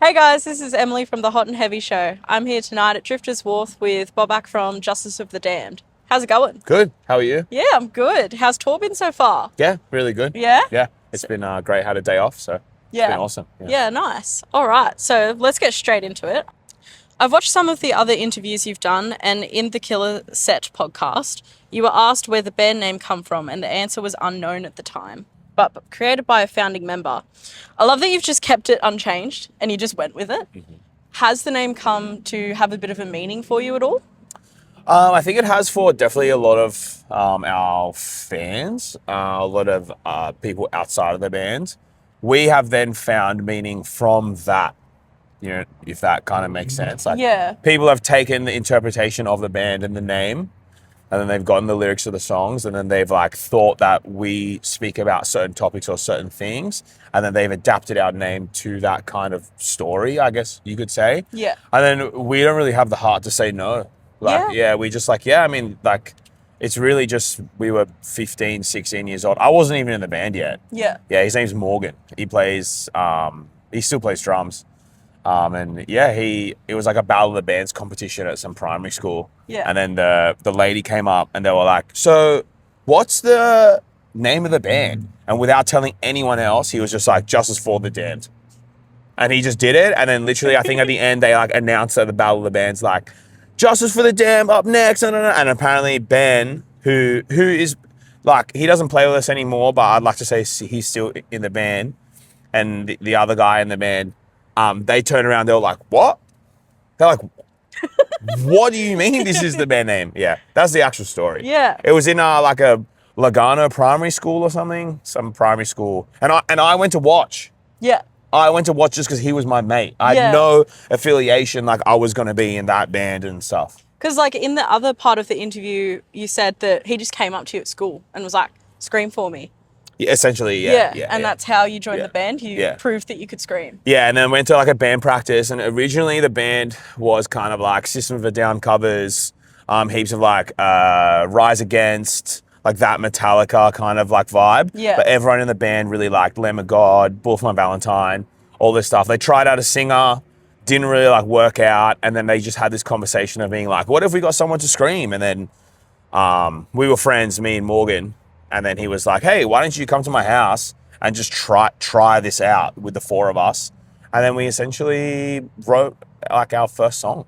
Hey guys, this is Emily from the Hot and Heavy Show. I'm here tonight at Drifters Wharf with Bobak from Justice of the Damned. How's it going? Good. How are you? Yeah, I'm good. How's tour been so far? Yeah, really good. Yeah? Yeah, it's been great. Had a day off, so it's been Yeah. awesome. Yeah. Yeah, nice. All right, so let's get straight into it. I've watched some of the other interviews you've done, and in the Killer Set podcast, you were asked where the band name come from, and the answer was unknown at the time, but created by a founding member. I love that you've just kept it unchanged and you just went with it. Has the name come to have a bit of a meaning for you at all? I think it has for definitely a lot of our fans, a lot of people outside of the band. We have then found meaning from that, if that kind of makes sense. Like, Yeah. people have taken the interpretation of the band and the name, and then they've gotten the lyrics of the songs, and then they've like thought that we speak about certain topics or certain things, and then they've adapted our name to that kind of story, I guess you could say. Yeah. And then we don't really have the heart to say no. Like, Yeah. we just like, I mean, like, it's really just, we were 15, 16 years old. I wasn't even in the band yet. Yeah. Yeah, his name's Morgan. He plays, he still plays drums. And yeah, it was like a Battle of the Bands competition at some primary school. Yeah. And then the lady came up and they were like, so what's the name of the band? And without telling anyone else, he was just like, Justice for the Damned. And he just did it. And then literally, I think at the end, they like announced at the Battle of the Bands, like, Justice for the Damned up next. And apparently Ben, who is like, he doesn't play with us anymore, but I'd like to say he's still in the band. And the other guy in the band, they turned around, they were like, what? They're like, what do you mean this is the band name? Yeah, that's the actual story. Yeah. It was in like a Lagano primary school or something, some primary school. And I went to watch. Yeah. I went to watch just because he was my mate. I Yeah. had no affiliation, like I was going to be in that band and stuff. Because, like, in the other part of the interview, you said that he just came up to you at school and was like, scream for me. Yeah, essentially, yeah. And that's how you joined Yeah. the band. You Yeah. proved that you could scream. Yeah, and then went to like a band practice, and originally the band was kind of like System of a Down covers, heaps of like Rise Against, like that Metallica kind of like vibe. Yeah. But everyone in the band really liked Lamb of God, Bull for My Valentine, all this stuff. They tried out a singer, didn't really like work out, and then they just had this conversation of being like, what if we got someone to scream? And then we were friends, me and Morgan. And then he was like, hey, why don't you come to my house and just try this out with the four of us? And then we essentially wrote like our first song.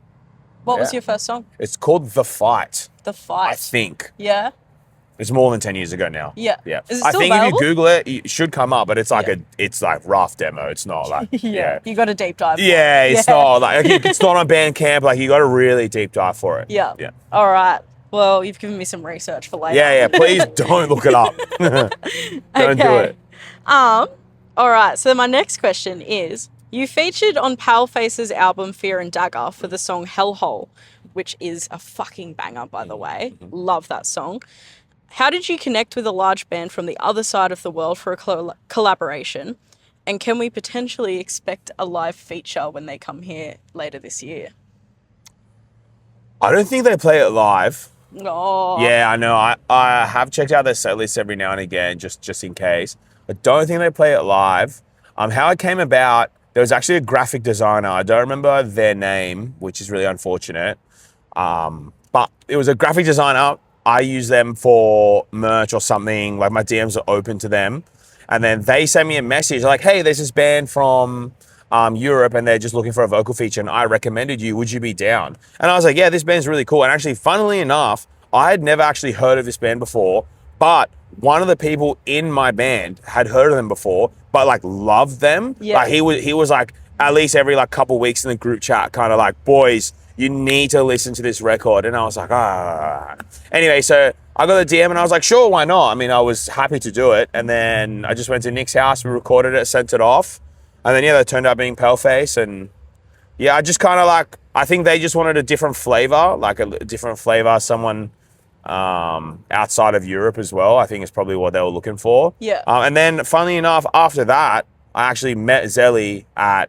What was Yeah. your first song? It's called The Fight, The I Fight. think. Yeah. It's more than 10 years ago now. Yeah. Yeah. Is it I still think available? if you Google it, it should come up, but it's like Yeah. it's like rough demo. It's not like, yeah. You got a deep dive. for Yeah, it. it's not like, it's not on Bandcamp. Like, you got to really deep dive for it. Yeah. Yeah. All right. Well, you've given me some research for later. Yeah, please don't look it up. Don't do it. All right. So my next question is: you featured on Paleface's album Fear and Dagger for the song Hellhole, which is a fucking banger, by the way. Love that song. How did you connect with a large band from the other side of the world for a collaboration? And can we potentially expect a live feature when they come here later this year? I don't think they play it live. Oh. Yeah, I know. I have checked out their set list every now and again, just in case. I don't think they play it live. How it came about, there was actually a graphic designer. I don't remember their name, which is really unfortunate. But it was a graphic designer. I use them for merch or something. Like, my DMs are open to them. And then they sent me a message like, hey, there's this band from Europe and they're just looking for a vocal feature and I recommended you, would you be down? And I was like, yeah, this band's really cool. And actually, funnily enough, I had never actually heard of this band before, but one of the people in my band had heard of them before, but like loved them. Yeah. Like, he was like, at least every like couple weeks in the group chat, kind of like, boys, you need to listen to this record. And I was like, Anyway, so I got the DM and I was like, sure, why not? I mean, I was happy to do it. And then I just went to Nick's house, we recorded it, sent it off. And then, that turned out being Paleface. And yeah, I just kind of like, I think they just wanted a different flavor, like a different flavor, someone outside of Europe as well. I think is probably what they were looking for. Yeah. And then, funnily enough, after that, I actually met Zelly I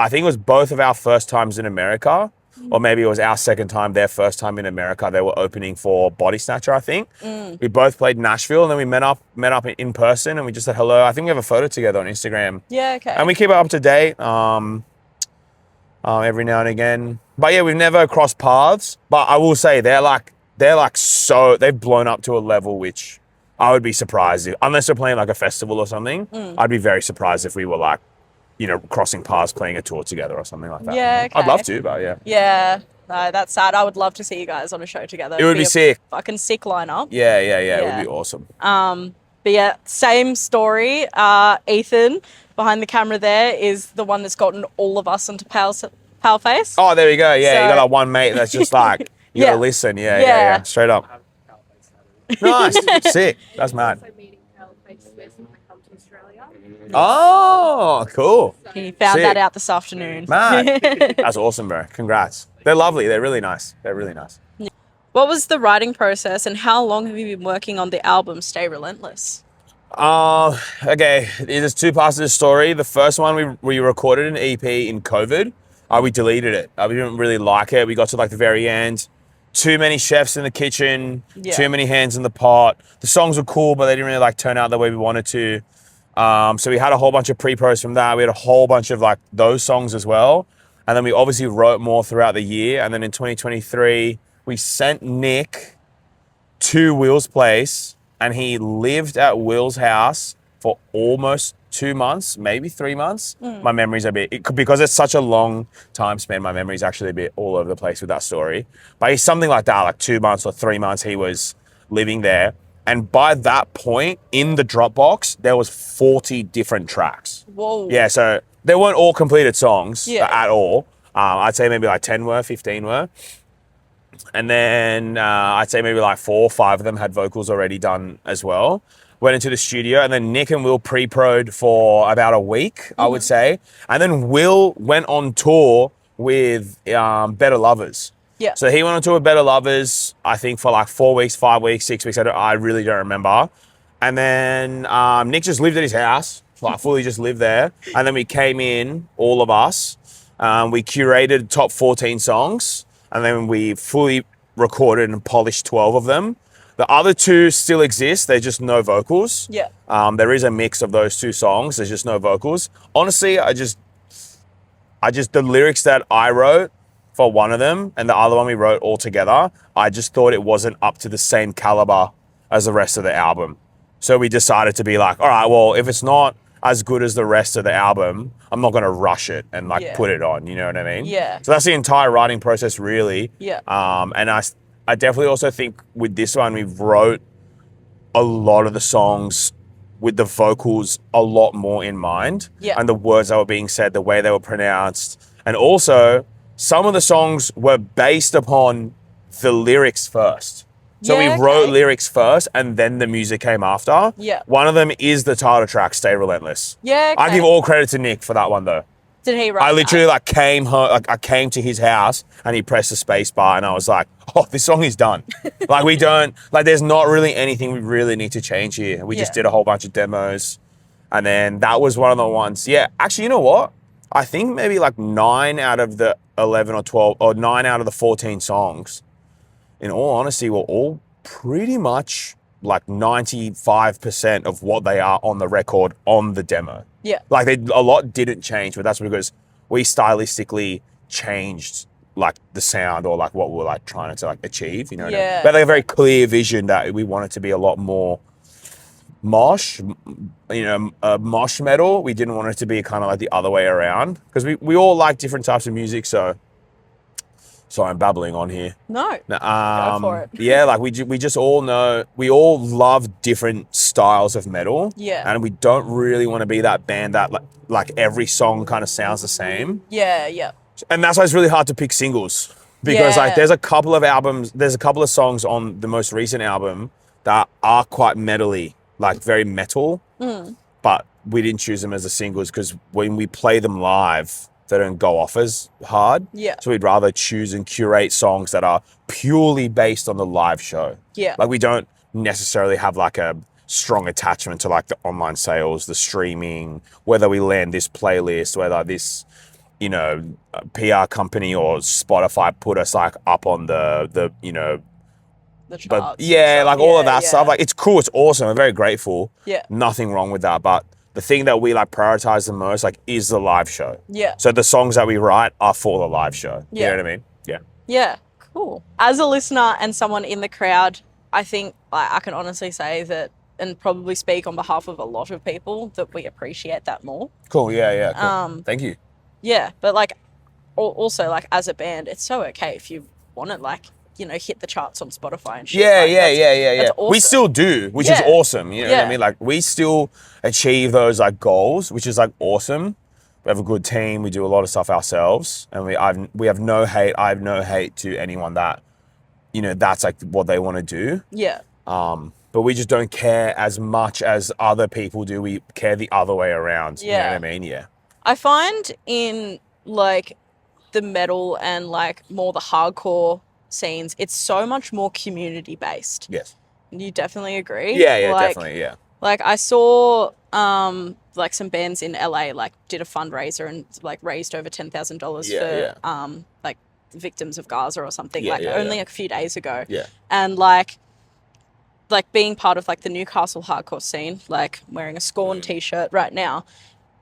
think it was both of our first times in America, or maybe it was our second time, their first time in America. They were opening for Body Snatcher, I think. We both played Nashville, and then we met up in person, and we just said hello. I think we have a photo together on Instagram. Yeah, okay. And we keep it up to date. every now and again. But yeah, we've never crossed paths. But I will say they've blown up to a level which I would be surprised if, unless they're playing like a festival or something, I'd be very surprised if we were like, crossing paths, playing a tour together or something like that. Yeah, okay. I'd love to, but yeah. Yeah, no, that's sad. I would love to see you guys on a show together. It would be sick. Fucking sick lineup. Yeah. It would be awesome. But yeah, same story. Ethan, behind the camera there, is the one that's gotten all of us into Paleface. Oh, there you go. Yeah, So- you got that one mate that's just like, you Yeah. gotta listen. Yeah. Straight up. Nice. Sick. That's mad. Also meeting Paleface when I come to Australia. Oh, cool. He found Sick. that out this afternoon. Mad. That's awesome, bro. Congrats. They're lovely. They're really nice. What was the writing process and how long have you been working on the album Stay Relentless? Okay, there's two parts to the story. The first one, we recorded an EP in COVID. We deleted it. We didn't really like it. We got to like the very end. Too many chefs in the kitchen, too many hands in the pot. The songs were cool, but they didn't really like turn out the way we wanted to. So we had a whole bunch of pre-pros from that. We had a whole bunch of like those songs as well. And then we obviously wrote more throughout the year. And then in 2023, we sent Nick to Will's place and he lived at Will's house for almost 2 months, maybe 3 months. My memory's because it's such a long time span, my memory's actually a bit all over the place with that story. But he's something like that, like 2 months or 3 months he was living there. And by that point, in the Dropbox, there was 40 different tracks. Whoa. Yeah, so they weren't all completed songs Yeah. at all. I'd say maybe like 10 were, 15 were. And then I'd say maybe like 4 or 5 of them had vocals already done as well. Went into the studio and then Nick and Will pre-pro'd for about a week, I would say. And then Will went on tour with Better Lovers. Yeah. So he went on tour with Better Lovers, I think for like 4 weeks, 5 weeks, 6 weeks. I really don't remember. And then Nick just lived at his house, like fully just lived there. And then we came in, all of us. We curated top 14 songs. And then we fully recorded and polished 12 of them. The other 2 still exist. They're just no vocals. Yeah. There is a mix of those 2 songs. There's just no vocals. Honestly, the lyrics that I wrote for one of them and the other one we wrote all together, I just thought it wasn't up to the same caliber as the rest of the album. So we decided to be like, all right, well, if it's not as good as the rest of the album, I'm not going to rush it and put it on. You know what I mean? Yeah. So that's the entire writing process, really. Yeah. And I definitely also think with this one, we wrote a lot of the songs with the vocals a lot more in mind. Yeah. And the words that were being said, the way they were pronounced. And also, some of the songs were based upon the lyrics first. So Yeah, we wrote okay. lyrics first and then the music came after. Yeah. One of them is the title track, Stay Relentless. Yeah, I okay. give all credit to Nick for that one though. Did he write I literally that? came home, I came to his house and he pressed the space bar and I was like, oh, this song is done. There's not really anything we really need to change here. We just Yeah. did a whole bunch of demos. And then that was one of the ones, actually, you know what? I think maybe like 9 out of the 11 or 12 or 9 out of the 14 songs, in all honesty, were all pretty much like 95% of what they are on the record on the demo. Yeah. A lot didn't change, but that's because we stylistically changed like the sound or like what we're like trying to like achieve, you know what I mean? Yeah. We had like a very clear vision that we wanted to be a lot more mosh, mosh metal. We didn't want it to be kind of like the other way around because we all like different types of music. So sorry, I'm babbling on here. No. Go for it. Yeah, we just all know, we all love different styles of metal. Yeah. And we don't really want to be that band that like every song kind of sounds the same. Yeah. And that's why it's really hard to pick singles because Yeah. there's a couple of songs on the most recent album that are quite metally, like very metal, but we didn't choose them as the singles because when we play them live, they don't go off as hard. Yeah. So we'd rather choose and curate songs that are purely based on the live show. Yeah. Like we don't necessarily have like a strong attachment to like the online sales, the streaming, whether we land this playlist, whether this, PR company or Spotify put us like up on the The charts. but yeah, and like stuff. all of that Yeah. stuff. Like it's cool, it's awesome. I'm very grateful. Yeah. Nothing wrong with that. But the thing that we like prioritize the most like is the live show. Yeah. So the songs that we write are for the live show. Yeah. You know what I mean? Yeah. Yeah. Cool. As a listener and someone in the crowd, I think like, I can honestly say that, and probably speak on behalf of a lot of people, that we appreciate that more. Cool. Yeah. Cool. Thank you. Yeah, but like also like as a band, it's so okay if you want to like, you know, hit the charts on Spotify and shit. Yeah, like, yeah. awesome. We still do, which is awesome. You know what I mean? Like we still achieve those like goals, which is like awesome. We have a good team. We do a lot of stuff ourselves, and we have no hate. I have no hate to anyone that, you know, that's like what they want to do. Yeah. But we just don't care as much as other people do. We care the other way around. Yeah. You know what I mean? Yeah. I find in like the metal and like more the hardcore scenes, it's so much more community based. Yes. You definitely agree? Yeah, like, definitely, yeah. Like I saw like some bands in LA like did a fundraiser and like raised over $10,000 for like victims of Gaza or something only a few days ago. Yeah. And like being part of like the Newcastle hardcore scene, like wearing a Scorn t-shirt right now,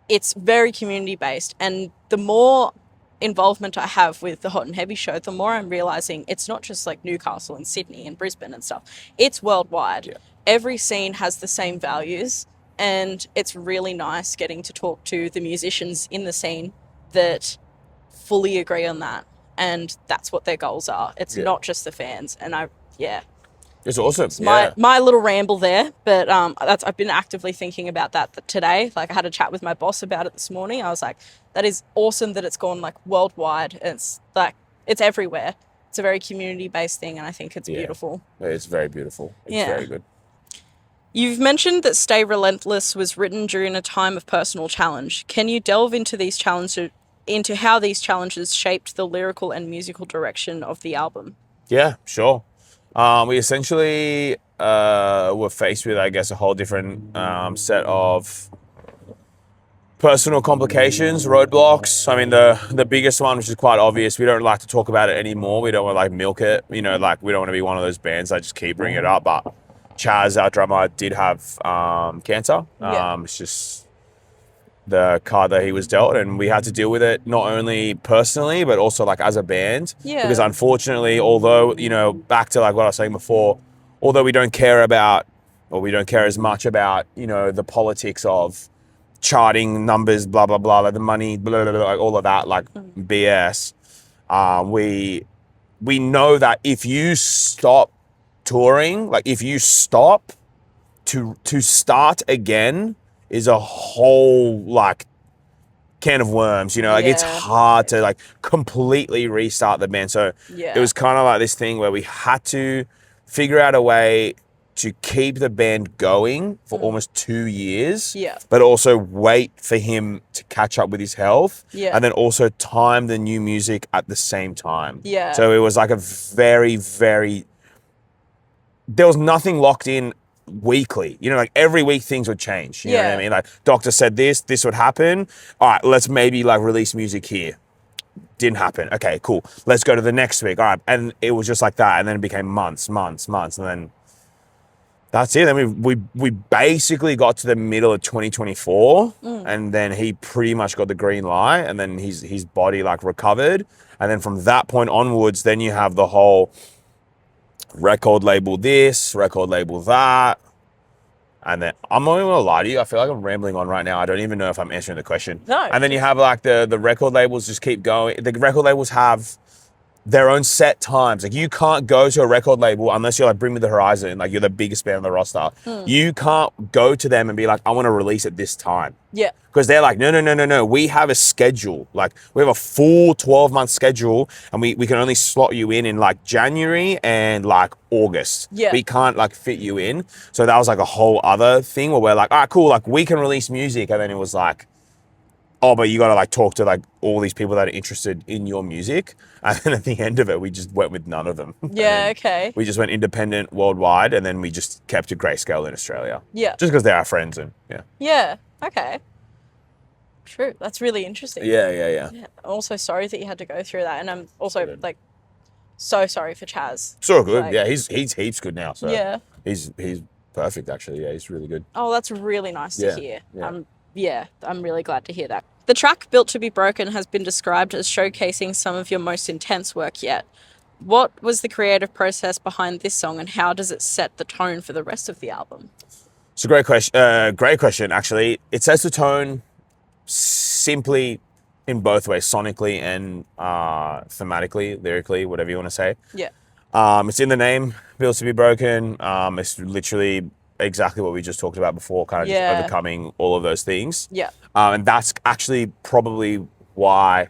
it's very community based, and the more involvement I have with the Hot and Heavy show, the more I'm realizing it's not just like Newcastle and Sydney and Brisbane and stuff. It's worldwide. Yeah. Every scene has the same values, and it's really nice getting to talk to the musicians in the scene that fully agree on that, and that's what their goals are. It's not just the fans, and it's awesome. It's my little ramble there, but I've been actively thinking about that today. Like I had a chat with my boss about it this morning. I was like, that is awesome that it's gone like worldwide. It's like it's everywhere. It's a very community-based thing, and I think it's beautiful. It's very beautiful. It's very good. You've mentioned that Stay Relentless was written during a time of personal challenge. Can you delve into these challenges, into how these challenges shaped the lyrical and musical direction of the album? Yeah, sure. We essentially were faced with, I guess, a whole different set of personal complications, roadblocks. I mean, the biggest one, which is quite obvious, we don't like to talk about it anymore. We don't want to like milk it. You know, like we don't want to be one of those bands that just keep bringing it up. But Chaz, our drummer, did have cancer. It's just the card that he was dealt, and we had to deal with it not only personally but also like as a band. Because unfortunately, although, you know, back to like what I was saying before, although we don't care about, or we don't care as much about, you know, the politics of charting numbers, blah blah blah, like the money, blah, blah, blah, like all of that, like BS. We know that if you stop touring, like if you stop to start again, is a whole like can of worms, you know, like it's hard to like completely restart the band. So it was kind of like this thing where we had to figure out a way to keep the band going for almost 2 years, but also wait for him to catch up with his health, and then also time the new music at the same time. So it was like a very, very, there was nothing locked in weekly, you know, like every week things would change, you know what I mean? Like doctor said this would happen, all right, let's maybe like release music here, didn't happen, okay, cool, let's go to the next week, all right, and it was just like that, and then it became months, and then that's it. Then we basically got to the middle of 2024, and then he pretty much got the green light, and then his body like recovered, and then from that point onwards, then you have the whole record label this, record label that. And then I'm not even gonna lie to you, I feel like I'm rambling on right now. I don't even know if I'm answering the question. No. And then you have like the record labels just keep going. The record labels have their own set times. Like you can't go to a record label unless you're like Bring Me the Horizon, like you're the biggest band on the roster. You can't go to them and be like, I want to release it this time. Yeah. Because they're like, no. We have a schedule. Like we have a full 12-month schedule, and we can only slot you in like January and like August. Yeah. We can't like fit you in. So that was like a whole other thing where we're like, all right, cool. Like we can release music. And then it was like, oh, but you got to like talk to like all these people that are interested in your music. And then at the end of it, we just went with none of them. Yeah, okay. We just went independent worldwide, and then we just kept a Grayscale in Australia. Yeah. Just because they're our friends and Yeah, okay. True. That's really interesting. Yeah. I'm also sorry that you had to go through that. And I'm also like so sorry for Chaz. So good. Like, yeah, he's heaps good now. So yeah. He's perfect actually. Yeah, he's really good. Oh, that's really nice to hear. Yeah. I'm Yeah, I'm really glad to hear that. The track Built to be Broken has been described as showcasing some of your most intense work yet. What was the creative process behind this song, and how does it set the tone for the rest of the album? It's a great question. Great question, actually. It sets the tone simply in both ways, sonically and thematically, lyrically, whatever you want to say. Yeah. It's in the name, Built to be Broken. It's literally exactly what we just talked about before, kind of just overcoming all of those things. Yeah. And that's actually probably why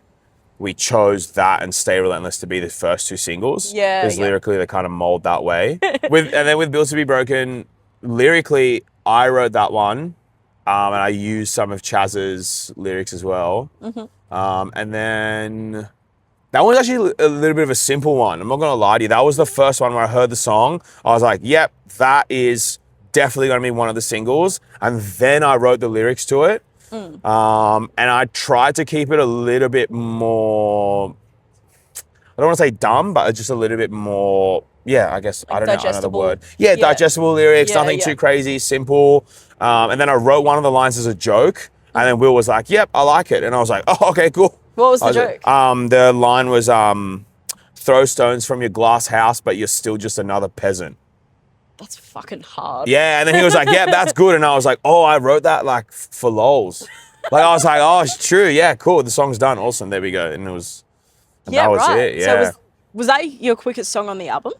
we chose that and Stay Relentless to be the first two singles. Yeah. Because lyrically they kind of mold that way. And then with Built to be Broken, lyrically, I wrote that one. And I used some of Chaz's lyrics as well. And then that one's actually a little bit of a simple one. I'm not going to lie to you. That was the first one where I heard the song. I was like, yep, that is definitely going to be one of the singles. And then I wrote the lyrics to it. And I tried to keep it a little bit more, I don't want to say dumb, but just a little bit more, I guess, like I don't know another word. Yeah, digestible lyrics, nothing too crazy, simple. And then I wrote one of the lines as a joke. And then Will was like, yep, I like it. And I was like, oh, okay, cool. What was the joke? The line was, throw stones from your glass house, but you're still just another peasant. That's fucking hard. Yeah, and then he was like, yeah, that's good. And I was like, oh, I wrote that like for lols. Like I was like, oh, it's true. Yeah, cool. The song's done. Awesome. There we go. And that was it. Yeah. So was that your quickest song on the album?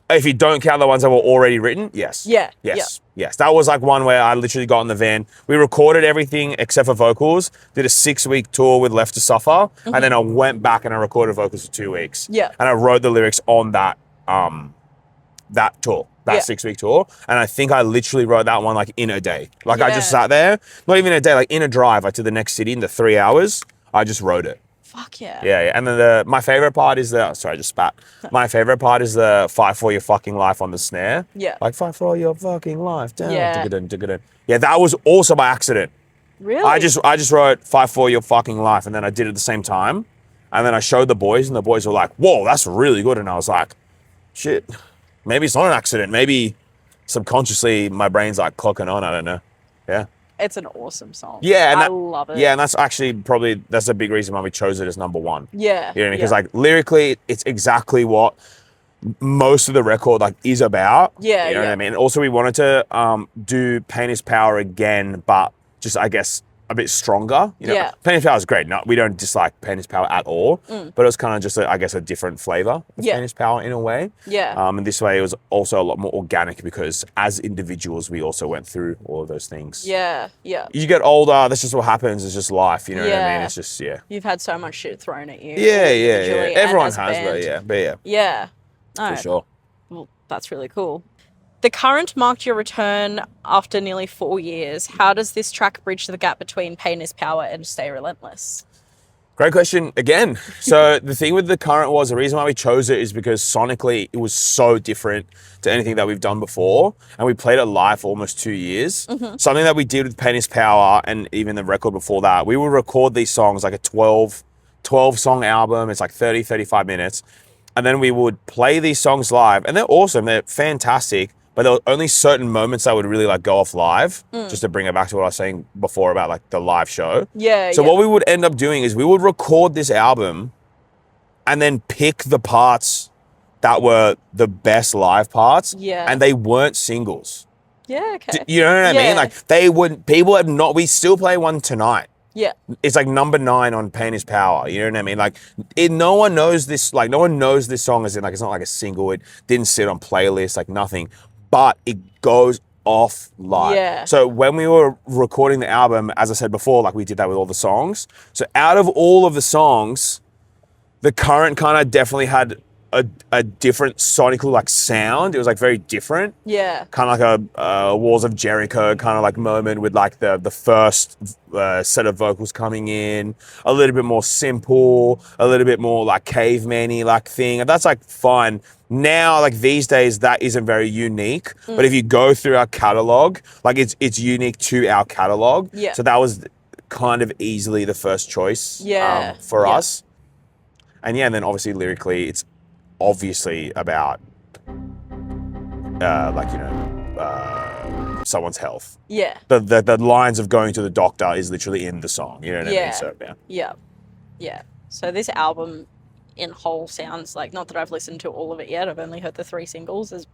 If you don't count the ones that were already written, yes. Yeah. Yes. That was like one where I literally got in the van. We recorded everything except for vocals, did a 6-week tour with Left to Suffer, and then I went back and I recorded vocals for 2 weeks. Yeah. And I wrote the lyrics on that that tour, that 6-week tour. And I think I literally wrote that one like in a day. Like I just sat there, not even a day, like in a drive, like to the next city in the 3 hours, I just wrote it. Fuck yeah. Yeah. And then my favorite part is sorry, I just spat. My favorite part is the fight for your fucking life on the snare. Yeah. Like fight for your fucking life. Down. Yeah. Yeah, that was also by accident. Really? I just wrote fight for your fucking life, and then I did it at the same time. And then I showed the boys, and the boys were like, whoa, that's really good. And I was like, shit, maybe it's not an accident. Maybe subconsciously my brain's like clocking on. I don't know. Yeah. It's an awesome song. Yeah, and I love it. Yeah, and that's actually that's a big reason why we chose it as number one. Yeah. You know what I mean? Because like lyrically, it's exactly what most of the record like is about. Yeah. You know what I mean? And also we wanted to do Pain is Power again, but just I guess a bit stronger. You know? Yeah. Pain is Power is great. No, we don't dislike Pain is Power at all. But it was kind of just I guess a different flavor of Pain is Power in a way. Yeah. And this way it was also a lot more organic because as individuals we also went through all of those things. Yeah. You get older, that's just what happens. It's just life, you know what I mean? It's just, You've had so much shit thrown at you. Yeah. Everyone has, but yeah. Yeah. For sure. Well, that's really cool. The Current marked your return after nearly 4 years. How does this track bridge the gap between Pain is Power and Stay Relentless? Great question again. So the thing with The Current was the reason why we chose it is because sonically it was so different to anything that we've done before. And we played it live for almost 2 years. Something that we did with Pain is Power and even the record before that, we would record these songs like a 12 song album. It's like 30, 35 minutes. And then we would play these songs live and they're awesome. They're fantastic. But there were only certain moments that would really like go off live, just to bring it back to what I was saying before about like the live show. So what we would end up doing is we would record this album and then pick the parts that were the best live parts. And they weren't singles. Yeah, okay. You know what I mean? Like we still play one tonight. Yeah. It's like number 9 on Pain is Power. You know what I mean? Like no one knows this song as in like, it's not like a single. It didn't sit on playlists, like nothing. But it goes off live. Yeah. So when we were recording the album, as I said before, like we did that with all the songs. So out of all of the songs, The Current kind of definitely had a different sonical like sound. It was like very different. Yeah. Kind of like a Walls of Jericho kind of like moment with like the first set of vocals coming in, a little bit more simple, a little bit more like caveman-y like thing. And that's like fine. Now, like these days, that isn't very unique. But if you go through our catalog, like it's unique to our catalog. Yeah. So that was kind of easily the first choice for us. And and then obviously lyrically, it's obviously about someone's health. Yeah. The lines of going to the doctor is literally in the song. You know what I mean? Yeah. So yeah. Yeah. Yeah. So this album in whole sounds like, not that I've listened to all of it yet, I've only heard the 3 singles, as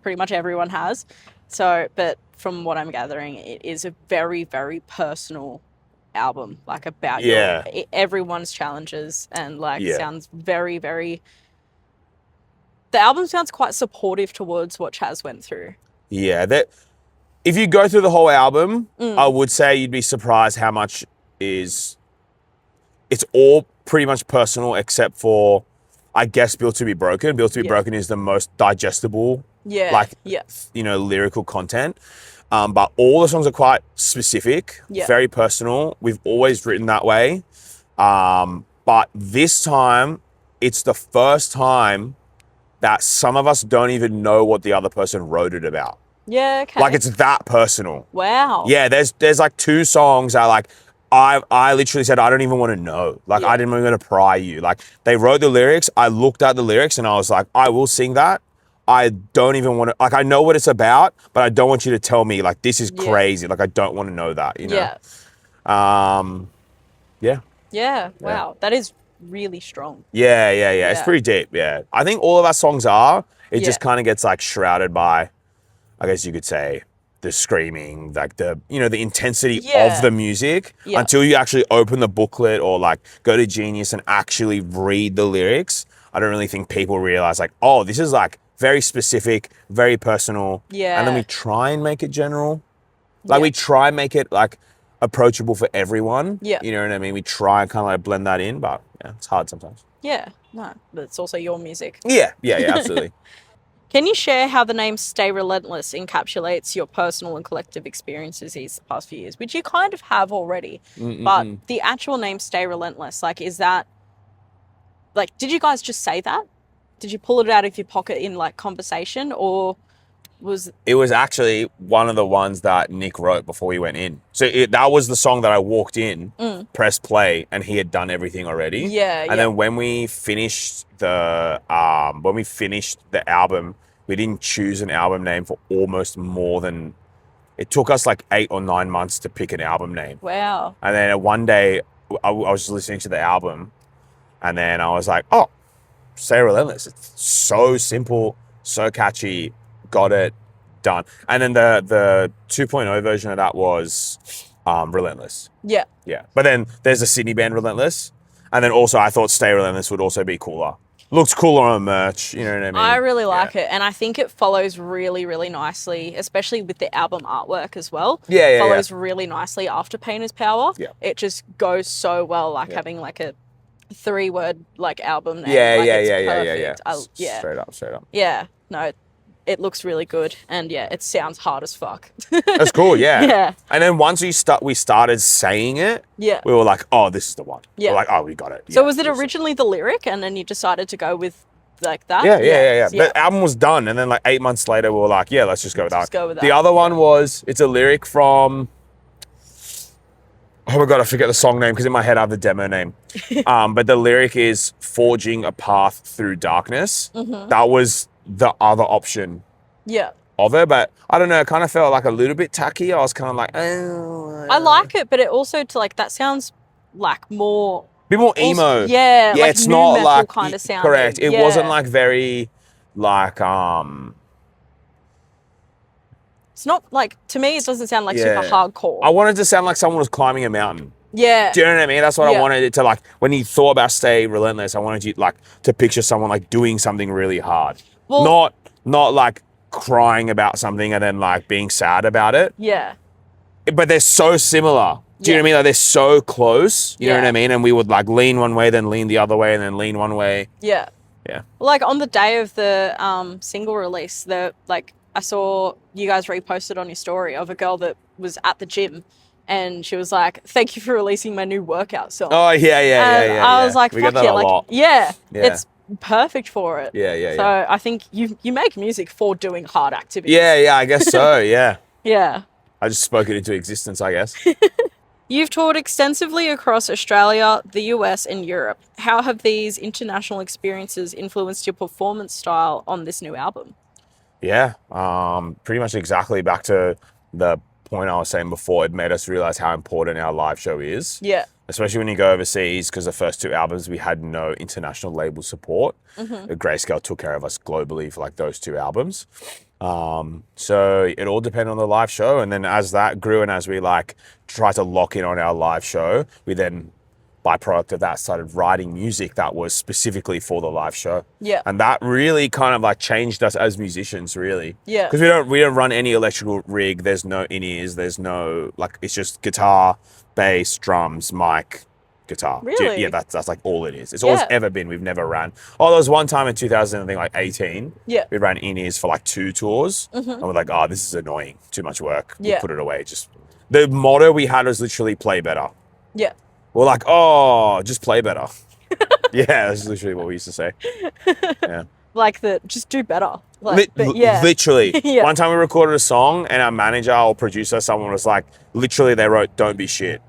pretty much everyone has. So, but from what I'm gathering, it is a very, very personal album, like about everyone's challenges, and like sounds very, very. The album sounds quite supportive towards what Chaz went through. Yeah, that if you go through the whole album, I would say you'd be surprised how much is. It's all pretty much personal, except for, I guess, Built to Be Broken. Built to Be Broken is the most digestible, lyrical content. But all the songs are quite specific, very personal. We've always written that way. But this time, it's the first time that some of us don't even know what the other person wrote it about. Yeah, okay. Like, it's that personal. Wow. Yeah, there's like 2 songs that like, I literally said, I don't even want to know. Like, I didn't even want to pry you. Like, they wrote the lyrics. I looked at the lyrics and I was like, I will sing that. I don't even want to, like, I know what it's about, but I don't want you to tell me, like, this is crazy. Like, I don't want to know that, you know? Yeah. Wow. That is really strong. Yeah. It's pretty deep, yeah. I think all of our songs are. It just kind of gets, like, shrouded by, I guess you could say, the screaming, like the intensity of the music until you actually open the booklet or like go to Genius and actually read the lyrics. I don't really think people realize like, oh, this is like very specific, very personal. Yeah. And then we try and make it general. Like we try and make it like approachable for everyone. Yeah. You know what I mean? We try and kind of like blend that in, but yeah, it's hard sometimes. Yeah. No, but it's also your music. Yeah, absolutely. Can you share how the name Stay Relentless encapsulates your personal and collective experiences these past few years, which you kind of have already, but the actual name Stay Relentless, like, is that, like, did you guys just say that? Did you pull it out of your pocket in, like, conversation, or was... It was actually one of the ones that Nick wrote before we went in. So that was the song that I walked in, pressed play, and he had done everything already. Yeah, and then when we finished the album, we didn't choose an album name for almost more than... It took us like 8 or 9 months to pick an album name. Wow. And then one day, I was listening to the album, and then I was like, oh, Stay Relentless. It's so simple, so catchy, got it, done. And then the 2.0 version of that was Relentless. Yeah. Yeah. But then there's a Sydney band, Relentless. And then also I thought Stay Relentless would also be cooler. Looks cooler on merch, you know what I mean? I really like it, and I think it follows really, really nicely, especially with the album artwork as well. Yeah. Follows really nicely after Pain is Power. Yeah. It just goes so well, like having like a 3-word like album name. Yeah. Straight up. Yeah, no, it looks really good, and yeah, it sounds hard as fuck. That's cool, yeah. Yeah. And then once we started saying it, we were like, oh, this is the one. Yeah. We're like, oh, we got it. So was it originally the lyric, and then you decided to go with like that? Yeah. The album was done, and then like 8 months later, we were like, yeah, let's just go with that. Go with that. The other one it's a lyric from... Oh my God, I forget the song name because in my head I have the demo name. But the lyric is forging a path through darkness. That was the other option of it, but I don't know, it kind of felt like a little bit tacky. I was kind of like, oh. I like it, but it also that sounds like more... A bit more emo. Also, like it's new not metal like... kind of sound. Correct. It wasn't like very like... It's not like, to me, it doesn't sound like super hardcore. I wanted to sound like someone was climbing a mountain. Yeah. Do you know what I mean? That's what I wanted it to like, when you thought about Stay Relentless, I wanted you like to picture someone like doing something really hard. Well, not like crying about something and then like being sad about it. Yeah. But they're so similar. Do you know what I mean? Like they're so close. You know what I mean? And we would like lean one way, then lean the other way, and then lean one way. Yeah. Yeah. Like on the day of the single release, I saw you guys reposted on your story of a girl that was at the gym, and she was like, "Thank you for releasing my new workout song." Oh yeah. I was like, we "Fuck get that yeah!" a Like, lot. It's perfect for it. Yeah. So I think you make music for doing hard activities. Yeah. I guess so. Yeah. Yeah. I just spoke it into existence, I guess. You've toured extensively across Australia, the US, and Europe. How have these international experiences influenced your performance style on this new album? Yeah, pretty much exactly back to the point I was saying before, it made us realize how important our live show is. Yeah. Especially when you go overseas, because the first 2 albums we had no international label support. Grayscale took care of us globally for like those 2 albums. So it all depended on the live show. And then as that grew and as we like tried to lock in on our live show, we then, byproduct of that, started writing music that was specifically for the live show. Yeah. And that really kind of like changed us as musicians, really. Yeah. Because we don't run any electrical rig. There's no in-ears. There's no, like, it's just guitar, bass, drums, mic, guitar. Really? Yeah, that's like all it is. It's all it's ever been. We've never ran. Oh, there was one time in 2018. Yeah. We ran in-ears for like 2 tours. And we're like, oh, this is annoying. Too much work. We'll put it away. Just the motto we had was literally play better. Yeah. We're like, oh, just play better. Yeah, that's literally what we used to say. Yeah. Like just do better. Like, Literally. Yeah. One time we recorded a song and our manager or producer, someone was like, literally they wrote, don't be shit.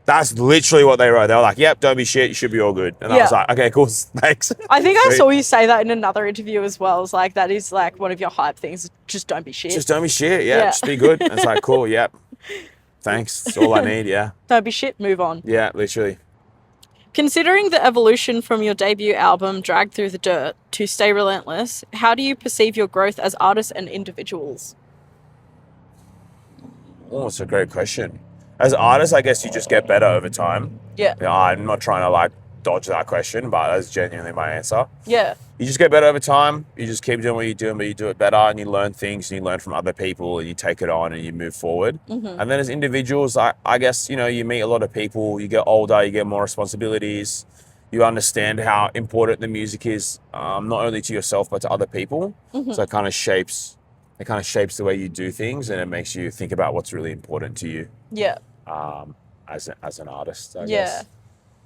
That's literally what they wrote. They were like, yep, don't be shit. You should be all good. And I was like, okay, cool. Thanks. I think I saw you say that in another interview as well. It's like, that is like one of your hype things. Just don't be shit. Just don't be shit. Yeah. Just be good. And it's like, cool. Yep. Thanks. That's all I need. Yeah. Don't be shit. Move on. Yeah, literally. Considering the evolution from your debut album, Dragged Through the Dirt, to Stay Relentless, how do you perceive your growth as artists and individuals? Oh, it's a great question. As artists, I guess you just get better over time. Yeah. You know, I'm not trying to like dodge that question, but that's genuinely my answer. Yeah. You just get better over time. You just keep doing what you're doing, but you do it better and you learn things and you learn from other people and you take it on and you move forward. And then as individuals, I guess, you know, you meet a lot of people, you get older, you get more responsibilities. You understand how important the music is, not only to yourself, but to other people. So it kind of shapes the way you do things and it makes you think about what's really important to you. Yeah. As an artist, I Yeah. guess.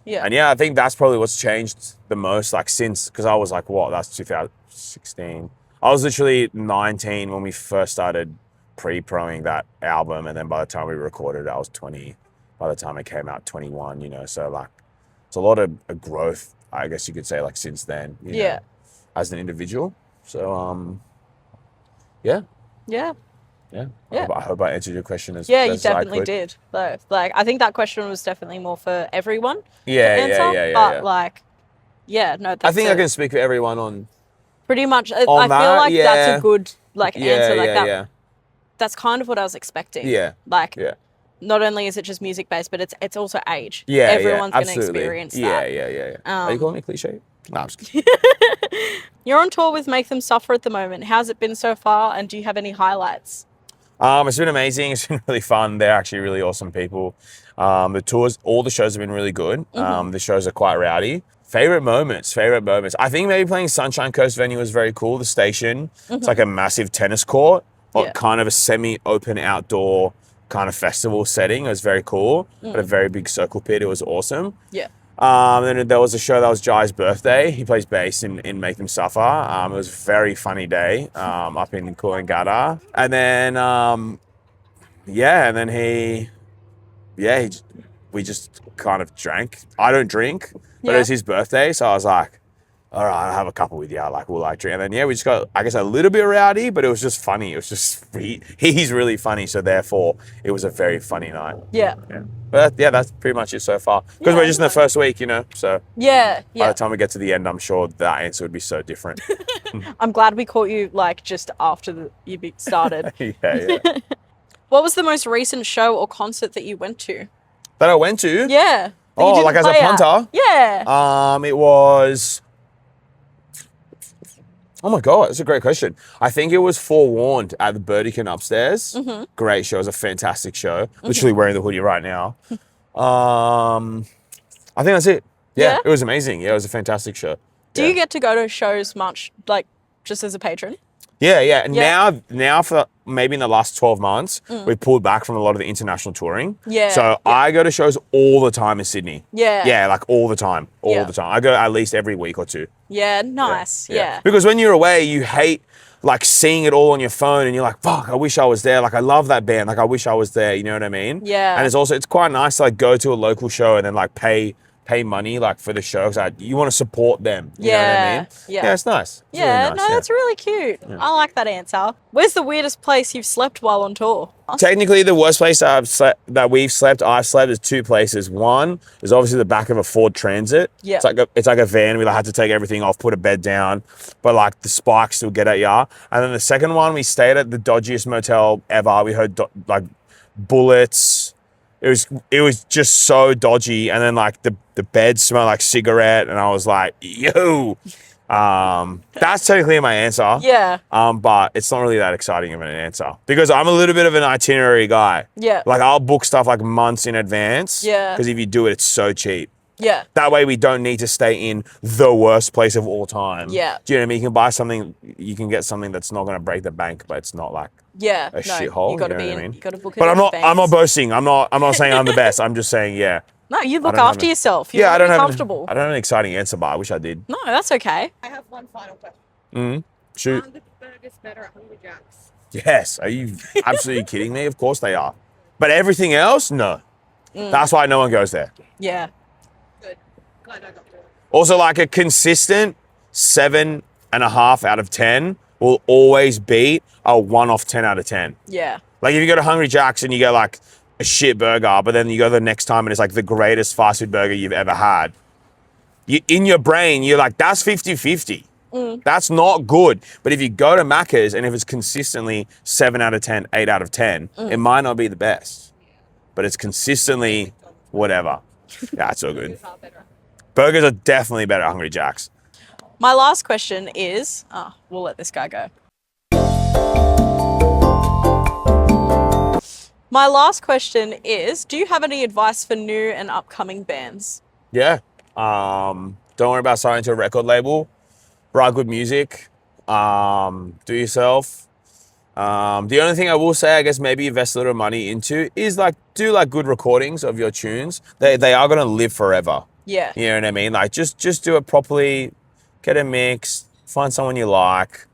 Yeah. And yeah, I think that's probably what's changed the most, like since, because I was like, what, that's 2016. I was literally 19 when we first started pre-proing that album. And then by the time we recorded, I was 20. By the time it came out, 21, you know, so like, it's a lot of growth, I guess you could say, like since then, you know, as an individual. So, yeah. Yeah. Yeah. Yeah. I hope I answered your question as you as I definitely could. did. Though, like, I think that question was definitely more for everyone. Yeah, to answer, yeah. But like, yeah, no. That's I think I can speak for everyone on. Pretty much. I On feel that, like that's yeah. a good like answer. Like that. Yeah. That's kind of what I was expecting. Yeah. Like, Yeah. not only is it just music based, but it's also age. Yeah. Everyone's going to absolutely. experience Yeah, that. yeah. Are you calling me cliche? No, I'm just kidding. You're on tour with Make Them Suffer at the moment. How's it been so far? And do you have any highlights? It's been amazing. It's been really fun. They're actually really awesome people. The tours, all the shows have been really good. The shows are quite rowdy. Favorite moments. I think maybe playing Sunshine Coast venue was very cool. The station, it's like a massive tennis court, or kind of a semi-open outdoor kind of festival setting. It was very cool. But a very big circle pit. It was awesome. Yeah. Then there was a show that was Jai's birthday. He plays bass in Make Them Suffer. It was a very funny day up in Coolangatta. And then, we just kind of drank. I don't drink, but it was his birthday. So I was like, all right, I'll have a couple with you. Like, we'll like drink. And then, we just got, I guess, a little bit rowdy, but it was just funny. It was just, he's really funny. So therefore, it was a very funny night. Yeah. But that's pretty much it so far. Because we're just in the first week, you know, so Yeah. by the time we get to the end, I'm sure that answer would be so different. I'm glad we caught you like just after you started. Yeah. What was the most recent show or concert that you went to? That I went to? Yeah. that you Oh, didn't like as a play at? punter? Yeah. It was... Oh my God, that's a great question. I think it was Forewarned at the Burdekin upstairs. Great show. It was a fantastic show. Literally wearing the hoodie right now. I think that's it. Yeah, it was amazing. Yeah, it was a fantastic show. Do you get to go to shows much, like just as a patron? Yeah. Now for maybe in the last 12 months, we've pulled back from a lot of the international touring. Yeah. So I go to shows all the time in Sydney. Yeah. Yeah, like all the time. All the time. I go at least every week or two. Yeah, nice. Yeah. Because when you're away, you hate like seeing it all on your phone and you're like, fuck, I wish I was there. Like, I love that band. Like, I wish I was there. You know what I mean? Yeah. And it's quite nice to like go to a local show and then like pay pay money like for the show, because you want to support them. You know what I Yeah, mean? yeah. Yeah, it's nice. It's Yeah, really nice, no, that's really cute. I like that answer. Where's the weirdest place you've slept while on tour? Technically, the worst place I've slept is two places. One is obviously the back of a Ford Transit. Yeah. It's like a van. We had to take everything off, put a bed down, but like the spikes still get at ya. And then the second one, we stayed at the dodgiest motel ever. We heard like bullets. It was just so dodgy. And then like the bed smelled like cigarette, and I was like, yo. That's technically my answer. Yeah. But it's not really that exciting of an answer because I'm a little bit of an itinerary guy. Yeah. Like I'll book stuff like months in advance. Yeah. Because if you do it, it's so cheap. Yeah. That way we don't need to stay in the worst place of all time. Yeah. Do you know what I mean? You can buy something, you can get something that's not going to break the bank, but it's not like Yeah. a shithole. You got to know be what I mean? You got to book it. But in I'm not advance. boasting. I'm not saying I'm the best. I'm just saying, yeah. No, you look I don't after have a- yourself. You're Yeah, I don't have comfortable. I don't have an exciting answer, but I wish I did. No, that's okay. I have one final question. Shoot. Are the burgers better at Hungry Jack's? Yes. Are you absolutely kidding me? Of course they are. But everything else, no. That's why no one goes there. Yeah. Good. Glad I got to it. Also, like a consistent 7.5 out of 10 will always beat a 1 off 10 out of 10. Yeah. Like if you go to Hungry Jack's and you get like a shit burger, but then you go the next time and it's like the greatest fast food burger you've ever had. In your brain, you're like, that's 50-50. That's not good. But if you go to Macca's and if it's consistently 7 out of 10, 8 out of 10, it might not be the best. But it's consistently whatever. Yeah, it's all good. Burgers are better. Burgers are definitely better at Hungry Jack's. My last question is, we'll let this guy go. My last question is, do you have any advice for new and upcoming bands? Yeah. Don't worry about signing to a record label. Write good music. Do yourself. The only thing I will say, I guess maybe invest a little money into is like do like good recordings of your tunes. They are gonna live forever. Yeah. You know what I mean? Like just do it properly, get a mix, find someone you like,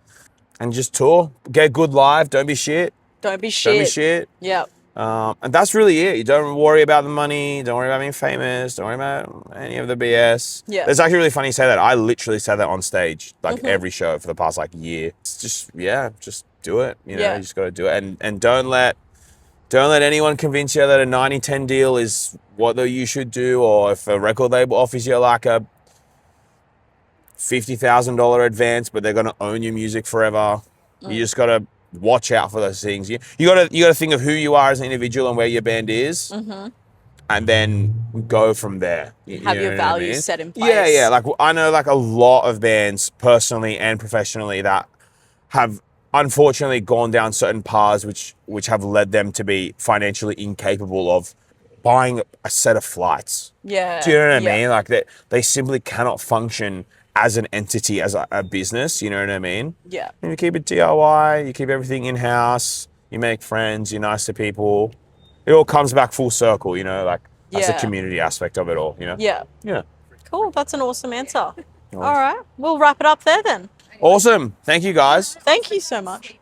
and just tour. Get good live, don't be shit. Don't be shit. Don't be shit. Yep. And that's really it. You don't worry about the money. Don't worry about being famous. Don't worry about any of the BS. Yeah. It's actually really funny you say that. I literally say that on stage, like every show for the past like year. It's just, just do it. You know, Yeah. you just got to do it. And don't let anyone convince you that a 90-10 deal is what you should do. Or if a record label offers you like a $50,000 advance, but they're going to own your music forever. You just got to watch out for those things. You got to think of who you are as an individual and where your band is, and then go from there. Have You your know what I values mean? set in place. Yeah. Like I know like a lot of bands personally and professionally that have unfortunately gone down certain paths which have led them to be financially incapable of buying a set of flights. Yeah. Do you know what I Yeah. mean? Like they simply cannot function as an entity, as a business. You know what I mean? Yeah. And you keep it DIY, you keep everything in-house, you make friends, you're nice to people. It all comes back full circle, you know, like that's the Yeah. community aspect of it all, you know? Yeah. Yeah. Cool. That's an awesome answer. All right. We'll wrap it up there then. Awesome. Thank you guys. Thank you so much.